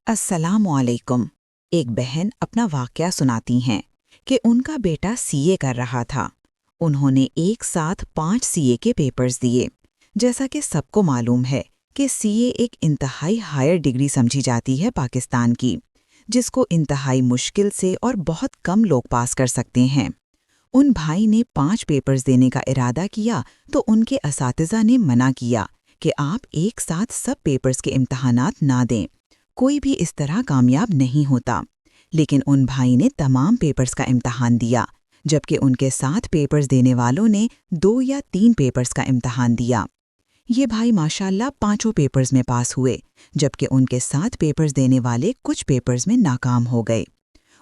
السلام علیکم۔ ایک بہن اپنا واقعہ سناتی ہیں کہ ان کا بیٹا سی اے کر رہا تھا۔ انہوں نے ایک ساتھ 5 سی اے کے پیپرز دیے۔ جیسا کہ سب کو معلوم ہے کہ سی اے ایک انتہائی ہائر ڈگری سمجھی جاتی ہے پاکستان کی، جس کو انتہائی مشکل سے اور بہت کم لوگ پاس کر سکتے ہیں۔ ان بھائی نے 5 پیپرز دینے کا ارادہ کیا تو ان کے اساتذہ نے منع کیا کہ آپ ایک ساتھ سب پیپرز کے امتحانات نہ دیں، کوئی بھی اس طرح کامیاب نہیں ہوتا۔ لیکن ان بھائی نے تمام پیپرز کا امتحان دیا، جبکہ ان کے ساتھ پیپرز دینے والوں نے 2 یا 3 پیپرز کا امتحان دیا۔ یہ بھائی ماشاءاللہ 5 پیپرز میں پاس ہوئے، جبکہ ان کے ساتھ پیپرز دینے والے کچھ پیپرز میں ناکام ہو گئے۔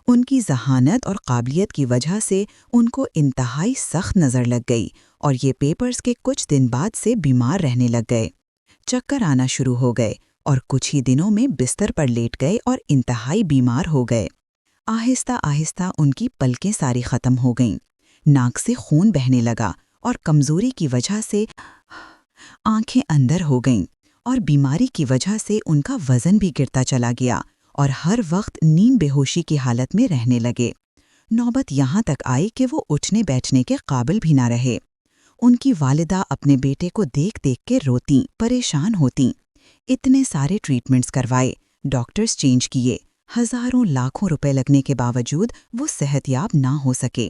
ان کی ذہانت اور قابلیت کی وجہ سے ان کو انتہائی سخت نظر لگ گئی اور یہ پیپرز کے کچھ دن بعد سے بیمار رہنے لگ گئے۔ چکر آنا شروع ہو گئے اور کچھ ہی دنوں میں بستر پر لیٹ گئے اور انتہائی بیمار ہو گئے۔ آہستہ آہستہ ان کی پلکیں ساری ختم ہو گئیں، ناک سے خون بہنے لگا اور کمزوری کی وجہ سے آنکھیں اندر ہو گئیں، اور بیماری کی وجہ سے ان کا وزن بھی گرتا چلا گیا اور ہر وقت نیم بے ہوشی کی حالت میں رہنے لگے۔ نوبت یہاں تک آئی کہ وہ اٹھنے بیٹھنے کے قابل بھی نہ رہے۔ ان کی والدہ اپنے بیٹے کو دیکھ دیکھ کے روتیں، پریشان ہوتیں۔ اتنے سارے ٹریٹمنٹس کروائے، ڈاکٹرز چینج کیے، ہزاروں لاکھوں روپے لگنے کے باوجود وہ صحت یاب نہ ہو سکے۔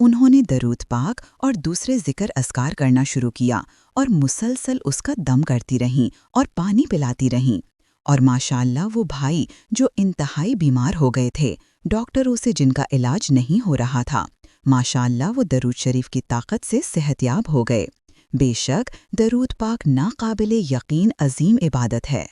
انہوں نے درود پاک اور دوسرے ذکر اذکار کرنا شروع کیا اور مسلسل اس کا دم کرتی رہیں اور پانی پلاتی رہیں، اور ماشاءاللہ وہ بھائی جو انتہائی بیمار ہو گئے تھے، ڈاکٹروں سے جن کا علاج نہیں ہو رہا تھا، ماشاءاللہ وہ درود شریف کی طاقت سے صحت یاب ہو گئے۔ بے شک درود پاک ناقابل یقین عظیم عبادت ہے۔